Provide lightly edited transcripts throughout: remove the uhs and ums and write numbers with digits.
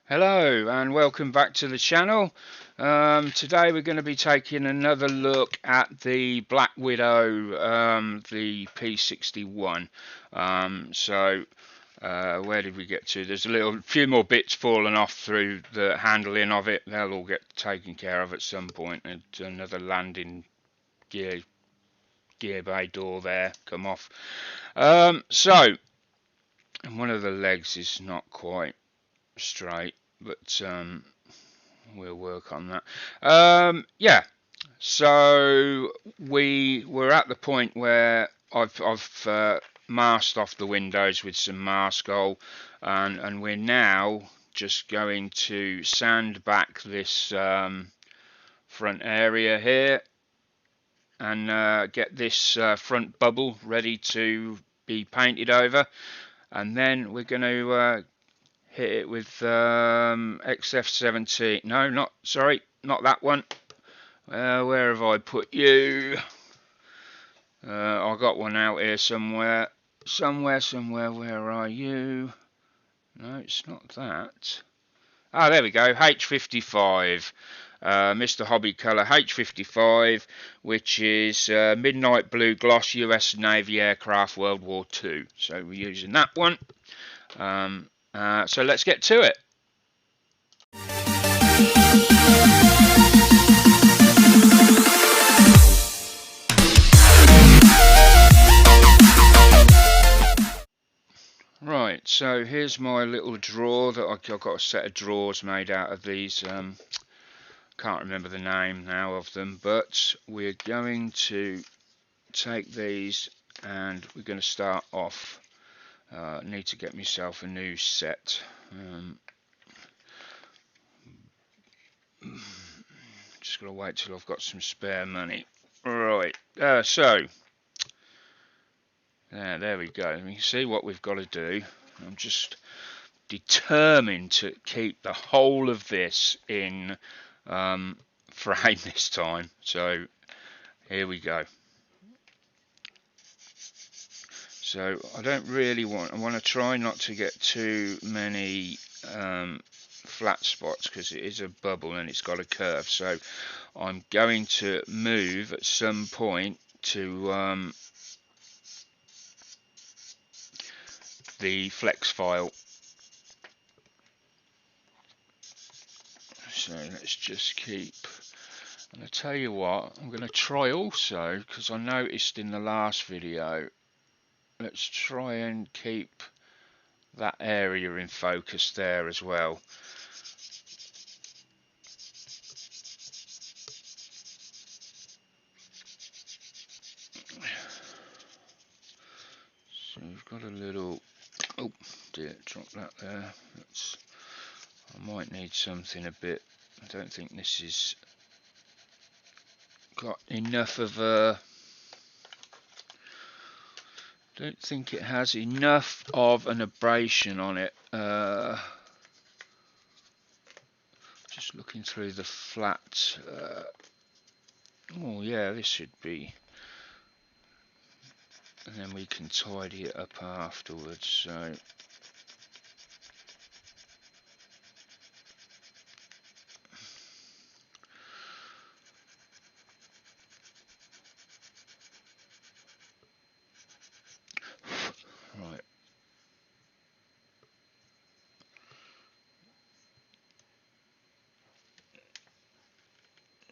Hello and welcome back to the channel. Today we're going to be taking another look at the Black Widow, the P-61. Where did we get to? There's a few more bits falling off through the handling of it. They'll all get taken care of at some point. And another landing gear bay door there come off. And one of the legs is not quite straight, but we'll work on that. Yeah, so we were at the point where I've masked off the windows with some mask oil, and we're now just going to sand back this front area here and get this front bubble ready to be painted over, and then we're going to hit it with XF17. No, not sorry, not that one. Where have I put you? I got one out here somewhere. Somewhere. Where are you? No, it's not that. Ah, there we go. H55. Mr. Hobby Colour H55, which is midnight blue gloss US Navy aircraft World War II. So we're using that one. So let's get to it. Right, so here's my little drawer that I've got a set of drawers made out of these. Can't remember the name now of them, but we're going to take these and we're going to start off. Need to get myself a new set. Just gotta wait till I've got some spare money. Right, there we go. You can see what we've got to do. I'm just determined to keep the whole of this in frame this time. So here we go. So I don't really I want to try not to get too many flat spots because it is a bubble and it's got a curve. So I'm going to move at some point to the flex file. So let's just keep, and I tell you what, I'm going to try also, because I noticed in the last video, let's try and keep that area in focus there as well. So we've got a little, oh dear, drop that there. I might need something a bit, I don't think this is got enough of a, don't think it has enough of an abrasion on it. Just looking through the flat. Oh yeah, this should be, and then we can tidy it up afterwards. So right,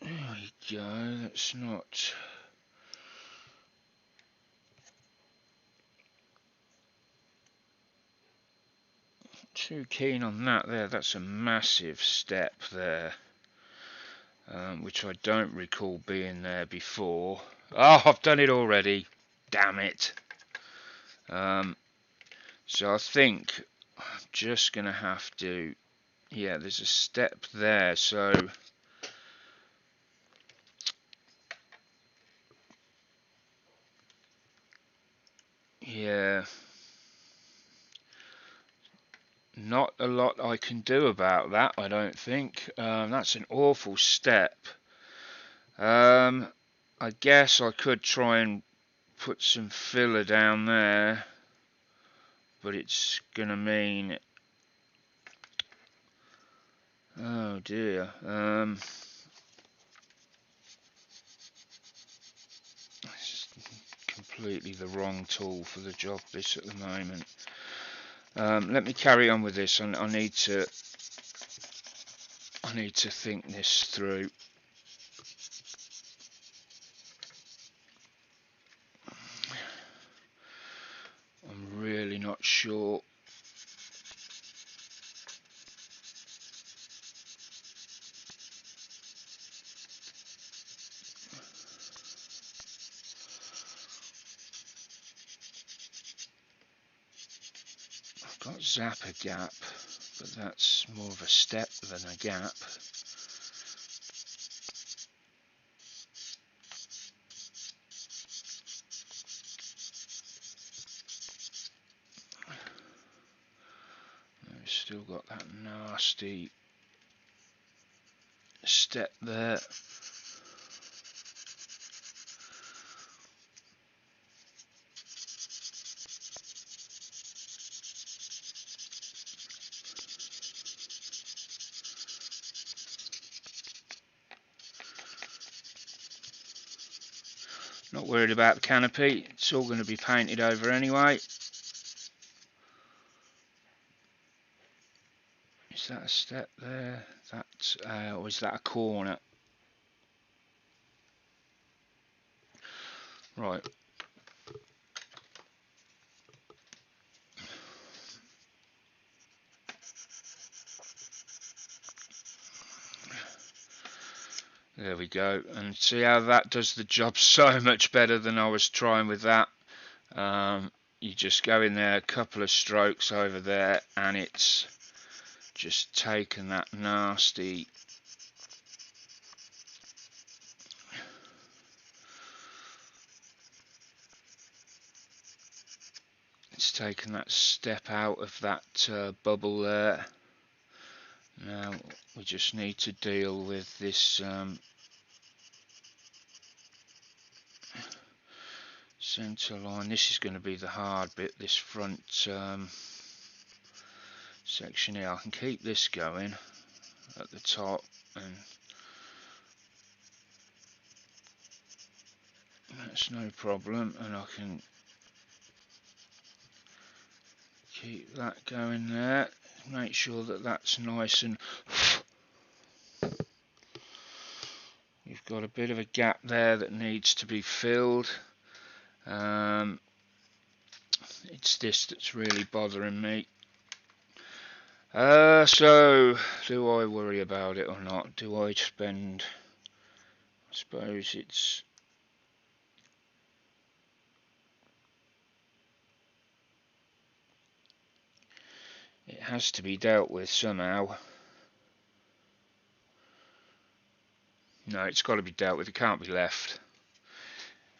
there we go. That's not too keen on that there. That's a massive step there, which I don't recall being there before. Oh, I've done it already. Damn it. So I think I'm just gonna have to, yeah, there's a step there, so yeah, not a lot I can do about that, I don't think. That's an awful step. I guess I could try and put some filler down there, but it's gonna mean dear. It's completely the wrong tool for the job this at the moment. Let me carry on with this. I need to think this through. I'm really not sure. I've got zapper gap, but that's more of a step than a gap. We've still got that nasty step there. Not worried about the canopy, it's all going to be painted over anyway. Is that a step there? That's, or is that a corner? Right. There we go, and see how that does the job so much better than I was trying with that. You just go in there, a couple of strokes over there, and it's just taken that nasty step out of that bubble there. Now we just need to deal with this centre line. This is going to be the hard bit, this front section here. I can keep this going at the top, and that's no problem, and I can keep that going there. Make sure that that's nice, and you've got a bit of a gap there that needs to be filled. It's this that's really bothering me. So do I worry about it or not? Do I spend, I suppose it has to be dealt with somehow. No, it's got to be dealt with. It can't be left.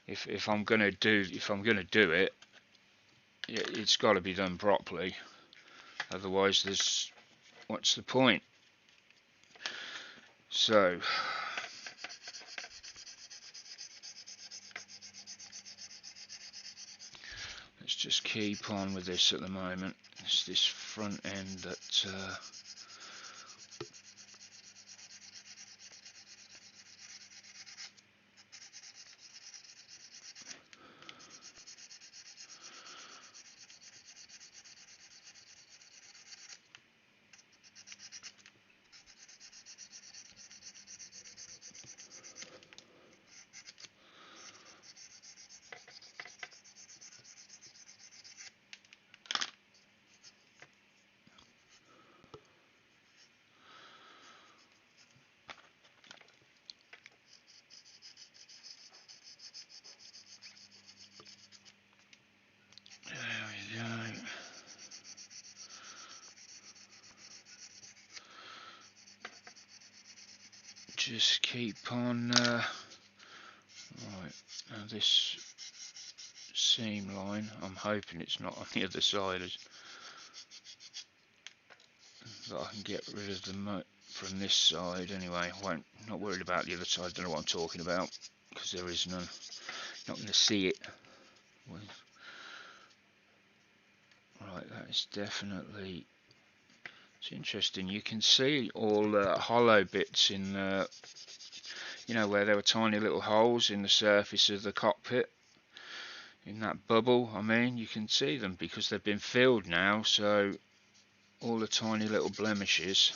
If I'm gonna do it, it's got to be done properly. Otherwise, what's the point? So let's just keep on with this at the moment. It's this front end that just keep on right. Now this seam line, I'm hoping it's not on the other side, that I can get rid of the from this side anyway. Not worried about the other side. Don't know what I'm talking about because there is none. Not going to see it. Right, that is definitely. So interesting. You can see all the hollow bits in the, you know, where there were tiny little holes in the surface of the cockpit. In that bubble, I mean, you can see them because they've been filled now, so all the tiny little blemishes.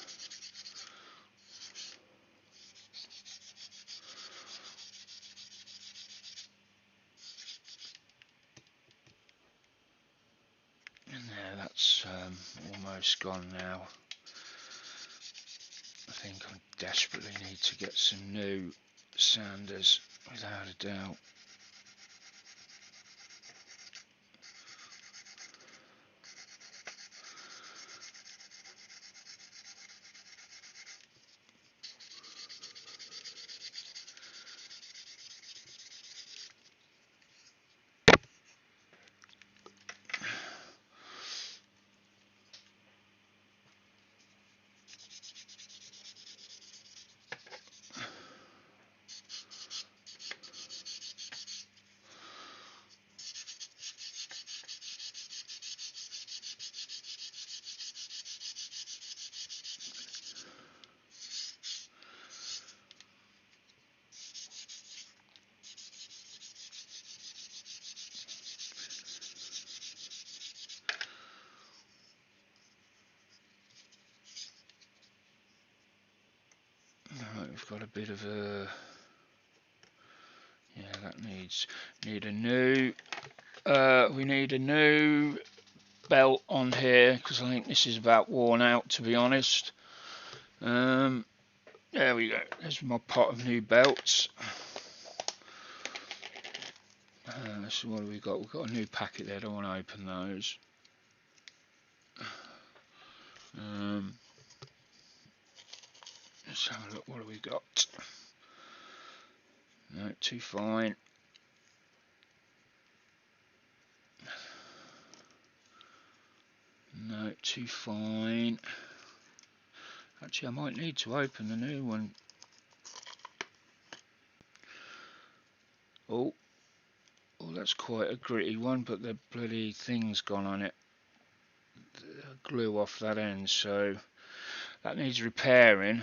And there, that's almost gone now. I think I desperately need to get some new sanders, without a doubt. Right, we've got a bit of a, yeah, that need a new, we need a new belt on here, because I think this is about worn out, to be honest. There we go, there's my pot of new belts. So what have we got? We've got a new packet there, I don't want to open those. Let's have a look, what have we got? No, too fine. No, too fine. Actually, I might need to open the new one. Oh, that's quite a gritty one, but the bloody thing's gone on it. The glue off that end, so that needs repairing.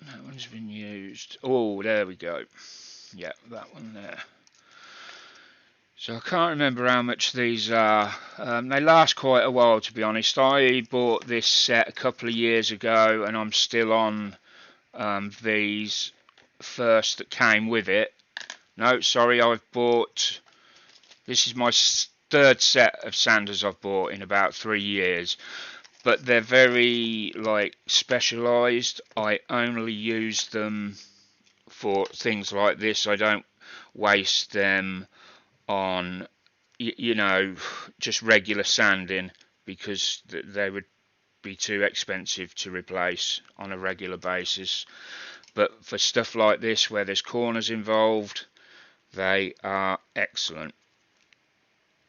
That one's been used. Oh, there we go. Yeah, that one there. So I can't remember how much these are. They last quite a while, to be honest. I bought this set a couple of years ago, and I'm still on these first that came with it. No, sorry, I've bought. This is my third set of sanders I've bought in about 3 years. But they're very like specialised. I only use them for things like this. I don't waste them on, you know, just regular sanding, because they would be too expensive to replace on a regular basis. But for stuff like this where there's corners involved, they are excellent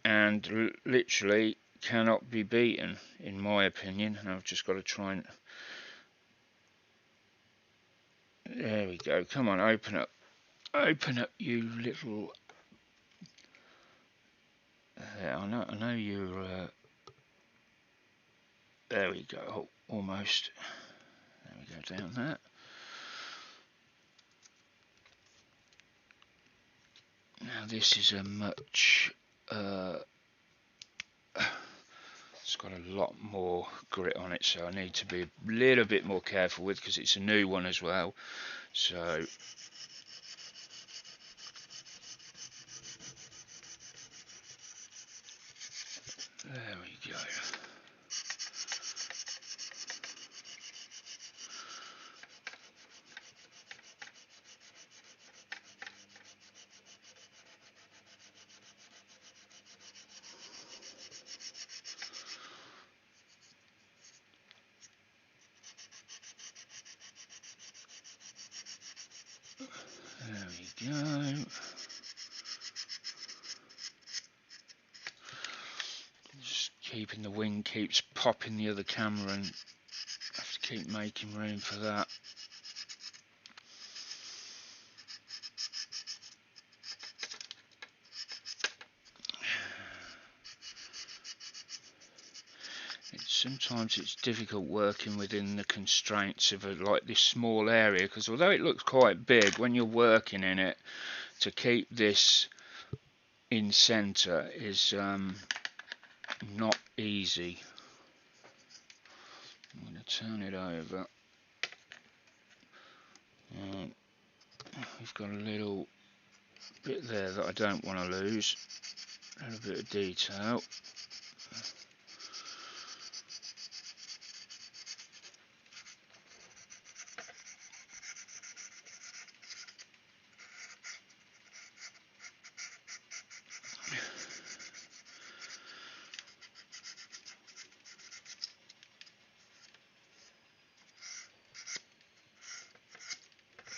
and literally cannot be beaten, in my opinion. And I've just got to try and, there we go, come on, open up, you little, yeah, I know you're, there we go, oh, almost, there we go, down that. Now this is a much, it's got a lot more grit on it, so I need to be a little bit more careful with, because it's a new one as well. So there we go. There we go. Just keeping the wing keeps popping the other camera, and have to keep making room for that. sometimes it's difficult working within the constraints of like this small area, because although it looks quite big, when you're working in it, to keep this in center is not easy. I'm going to turn it over. We've got a little bit there that I don't want to lose, a little bit of detail.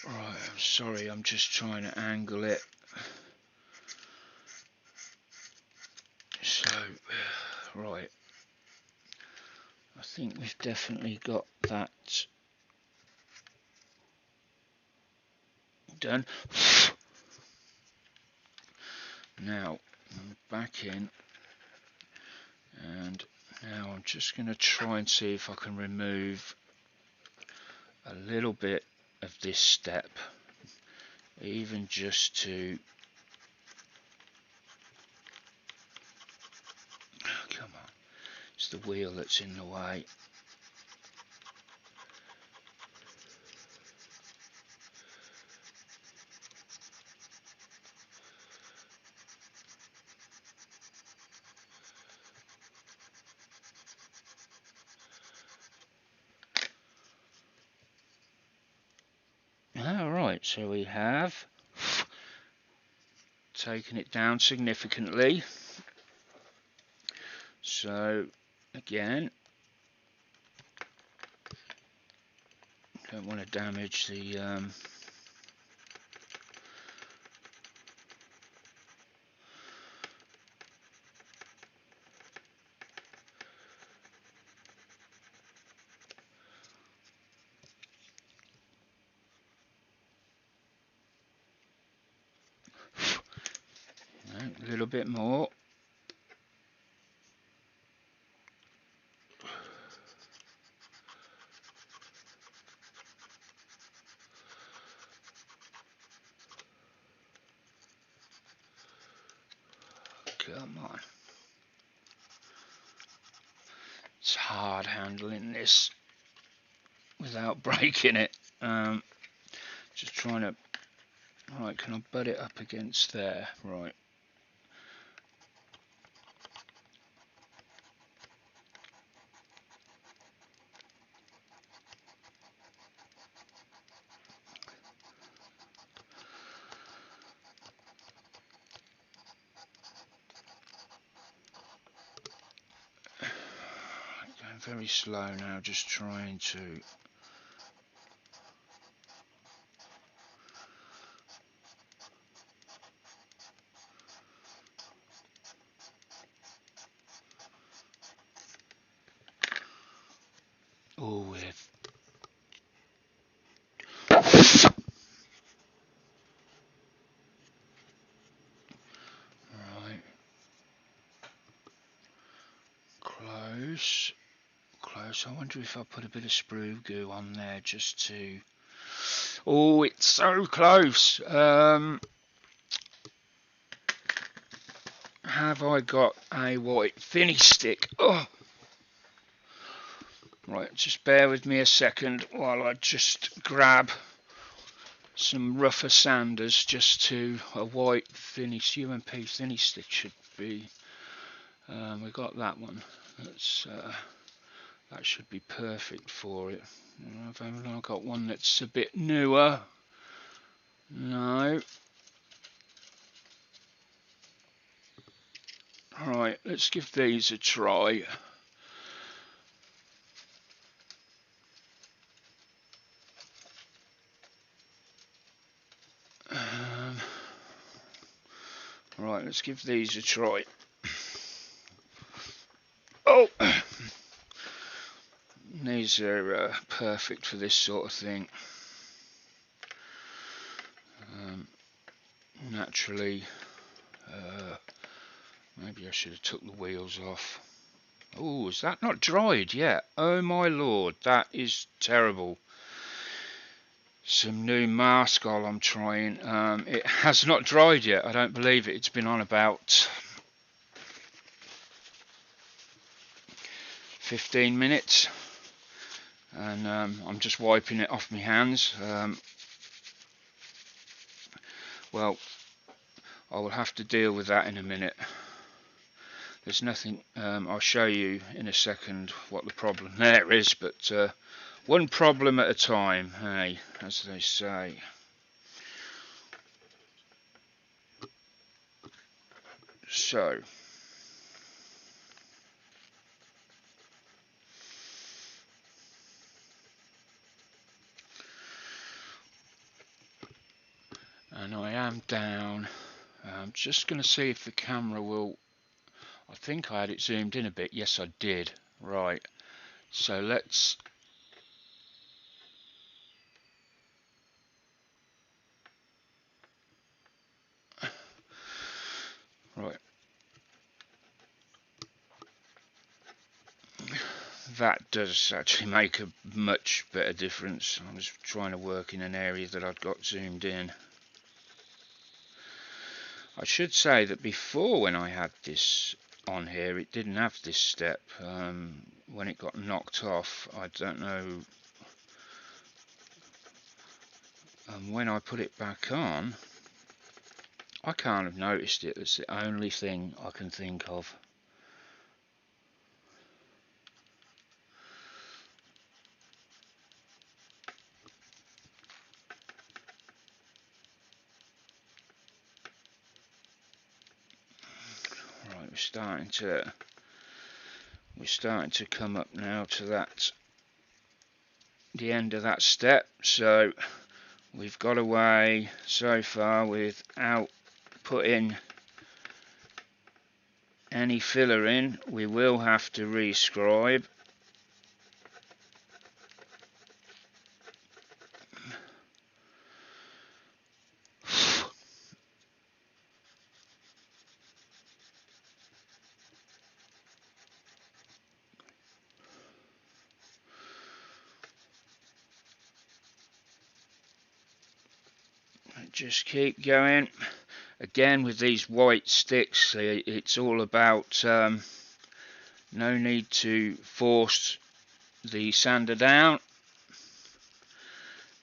Right, I'm sorry, I'm just trying to angle it. So, right, I think we've definitely got that done. Now, I'm back in, and now I'm just going to try and see if I can remove a little bit of this step, even just to, oh, come on, it's the wheel that's in the way. Alright, so we have taken it down significantly. So again, don't want to damage the a little bit more. Come on. It's hard handling this without breaking it. Just trying to, right, can I butt it up against there? Right. Going very slow now, just trying to with right, close. I wonder if I put a bit of sprue goo on there just to, oh, it's so close. Have I got a white finish stick? Oh, right, just bear with me a second while I just grab some rougher sanders, just to a white finish UMP finish stick should be. We got that one. That should be perfect for it. I've got one that's a bit newer. No. Right, let's give these a try. Right, let's give these a try. Oh, these are perfect for this sort of thing. Naturally, maybe I should have took the wheels off. Oh, is that not dried yet? Oh my lord, that is terrible. Some new mascol I'm trying. It has not dried yet. I don't believe it. It's been on about 15 minutes. And I'm just wiping it off my hands. Well, I will have to deal with that in a minute. There's nothing, I'll show you in a second what the problem there is, but one problem at a time, hey, as they say. So, and I am down. I'm just going to see if the camera will, I think I had it zoomed in a bit. Yes, I did. Right. So let's, right. That does actually make a much better difference. I was trying to work in an area that I'd got zoomed in. I should say that before, when I had this on here, it didn't have this step. When it got knocked off, I don't know. When I put it back on, I can't have noticed it. That's the only thing I can think of. Right, we're starting to come up now to the end of that step. So we've got away so far without putting any filler in. We will have to rescribe. Just keep going. Again, with these white sticks, it's all about no need to force the sander down.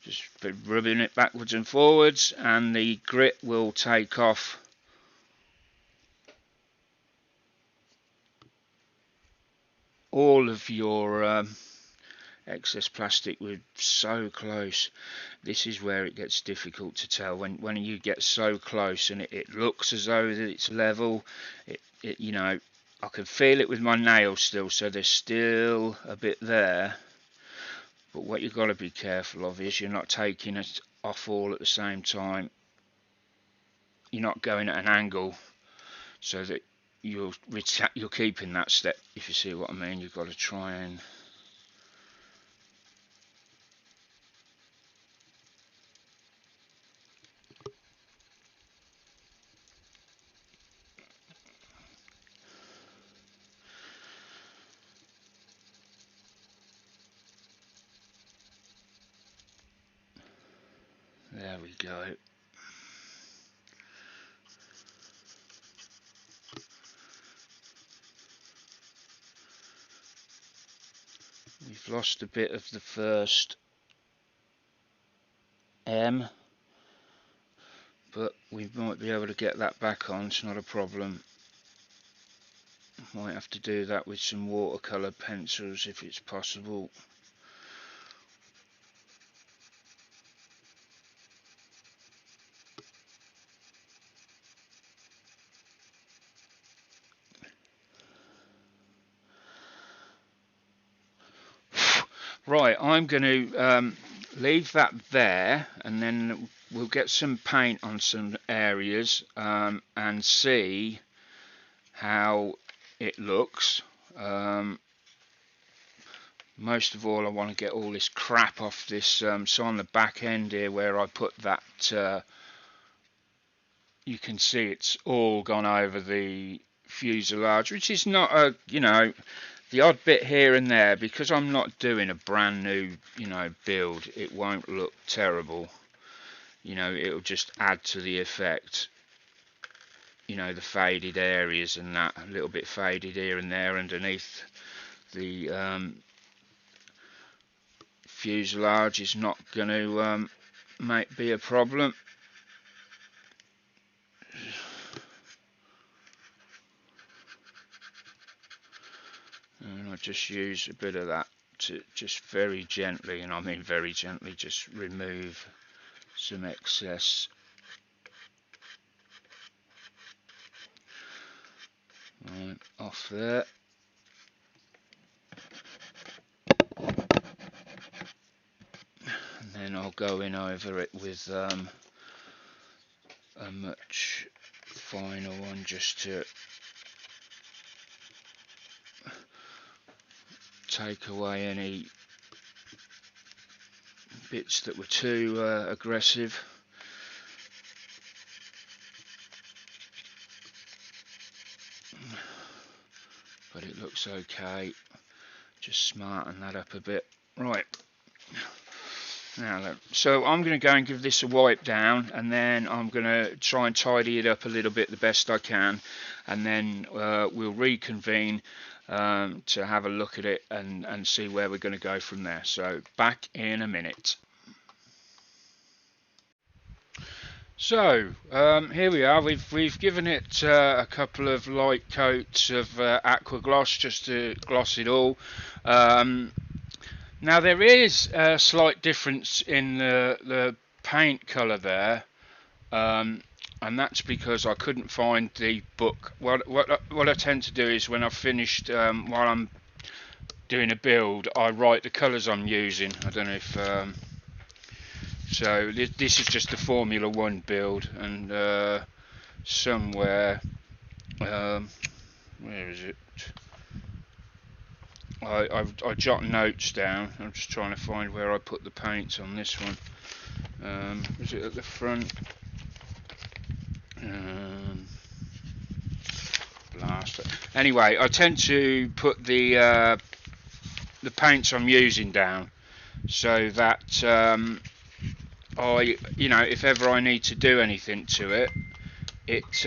Just rubbing it backwards and forwards, and the grit will take off all of your excess plastic. We're so close. This is where it gets difficult to tell when you get so close and it looks as though that it's level. It you know, I can feel it with my nails still, so there's still a bit there. But what you've got to be careful of is you're not taking it off all at the same time. You're not going at an angle so that you're keeping that step, if you see what I mean. You've got to try and there we go. We've lost a bit of the first M, but we might be able to get that back on. It's not a problem. Might have to do that with some watercolour pencils if it's possible. Right, I'm going to leave that there, and then we'll get some paint on some areas and see how it looks. Most of all, I want to get all this crap off this. So on the back end here where I put that, you can see it's all gone over the fuselage, which is not a, the odd bit here and there, because I'm not doing a brand new, build, it won't look terrible. It'll just add to the effect. The faded areas and that, a little bit faded here and there underneath the fuselage is not going to be a problem. And I just use a bit of that to just very gently, and I mean very gently, just remove some excess. Right, off there. And then I'll go in over it with a much finer one, just to take away any bits that were too aggressive. But it looks okay. Just smarten that up a bit. Right. Now, so I'm going to go and give this a wipe down, and then I'm going to try and tidy it up a little bit the best I can, and then we'll reconvene to have a look at it and see where we're going to go from there. So back in a minute. So here we are. We've given it a couple of light coats of aqua gloss just to gloss it all. Now there is a slight difference in the paint colour there, and that's because I couldn't find the book. What I tend to do is when I've finished, while I'm doing a build, I write the colours I'm using. I don't know if so this is just a Formula 1 build, and somewhere, where is it? I jot notes down. I'm just trying to find where I put the paints on this one. Is it at the front? Blaster. Anyway, I tend to put the paints I'm using down, so that if ever I need to do anything to it, it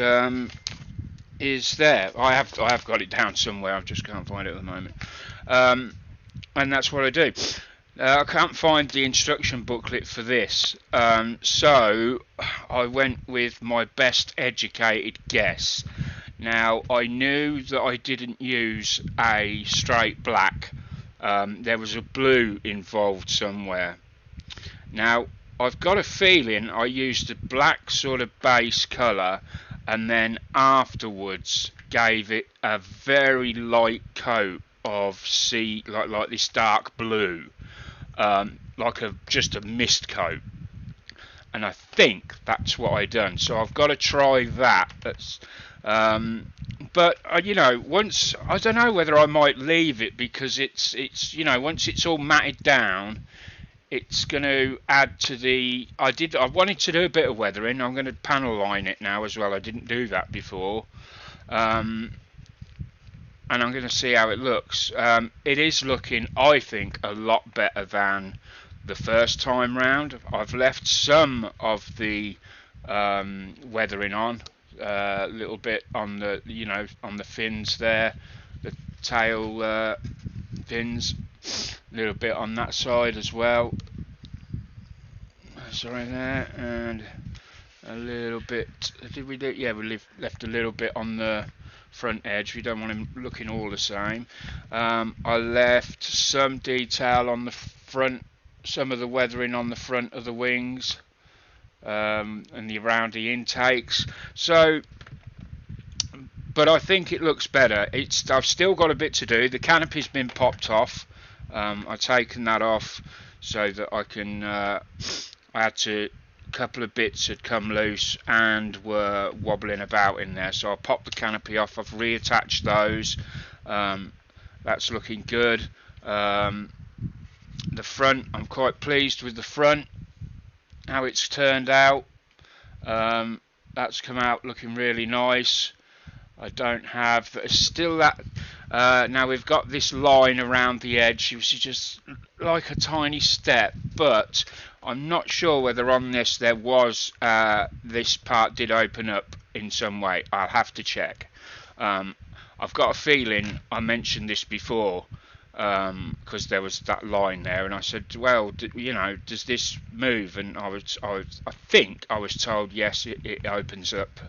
is there. I have got it down somewhere. I just can't find it at the moment. And that's what I do. I can't find the instruction booklet for this, so I went with my best educated guess. Now, I knew that I didn't use a straight black. There was a blue involved somewhere. Now, I've got a feeling I used a black sort of base colour, and then afterwards gave it a very light coat of like this dark blue, like just a mist coat, and I think that's what I done. So I've got to try that. But once, I don't know whether I might leave it, because it's once it's all matted down, it's going to add to the. I wanted to do a bit of weathering. I'm going to panel line it now as well. I didn't do that before. And I'm going to see how it looks. It is looking, I think, a lot better than the first time round. I've left some of the weathering on, a little bit on the on the fins there, the tail fins, a little bit on that side as well. Sorry there, and a little bit. Did we do? Yeah, we left a little bit on the front edge. We don't want him looking all the same. I left some detail on the front, some of the weathering on the front of the wings, and around the intakes. So, but I think it looks better. I've still got a bit to do. The canopy's been popped off. I've taken that off so that I can. I had to. Couple of bits had come loose and were wobbling about in there, so I popped the canopy off. I've reattached those. That's looking good. The front, I'm quite pleased with the front, how it's turned out. That's come out looking really nice. I don't have still that. Now we've got this line around the edge, which is just like a tiny step, but I'm not sure whether on this there was, this part did open up in some way. I'll have to check. I've got a feeling I mentioned this before, because there was that line there, and I said, well, you know, does this move? And I think I was told yes, it opens up,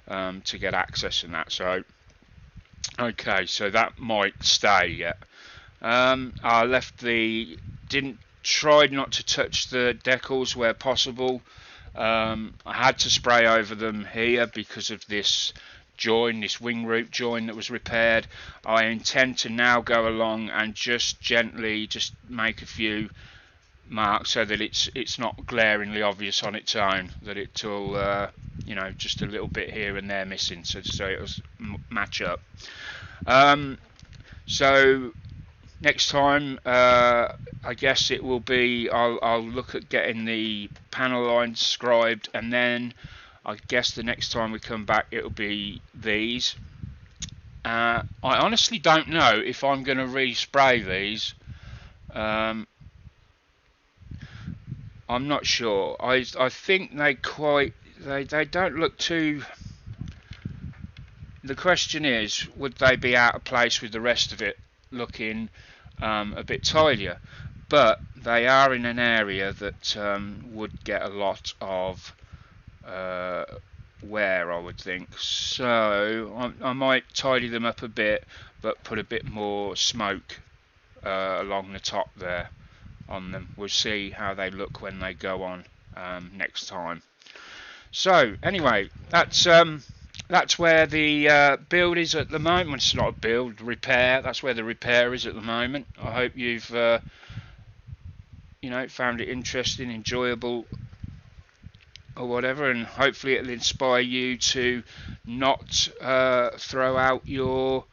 to get access and that. So okay, so that might stay yet. I left didn't try not to touch the decals where possible. I had to spray over them here because of this join, this wing root join that was repaired. I intend to now go along and just gently just make a few marks so that it's not glaringly obvious on its own, that it'll you know, just a little bit here and there missing, so it'll match up. So next time, I guess it will be, I'll look at getting the panel lines scribed, and then I guess the next time we come back it'll be these. I honestly don't know if I'm going to respray these. I'm not sure. I think they don't look too. The question is, would they be out of place with the rest of it looking a bit tidier? But they are in an area that would get a lot of wear, I would think. So I might tidy them up a bit, but put a bit more smoke along the top there on them. We'll see how they look when they go on next time. So anyway, that's where the build is at the moment. It's not a build, repair. That's where the repair is at the moment. I hope you've you know, found it interesting, enjoyable, or whatever, and hopefully it'll inspire you to not throw out your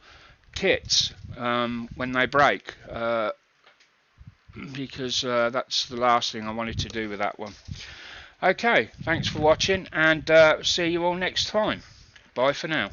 kits when they break, because that's the last thing I wanted to do with that one. Okay, thanks for watching, and see you all next time. Bye for now.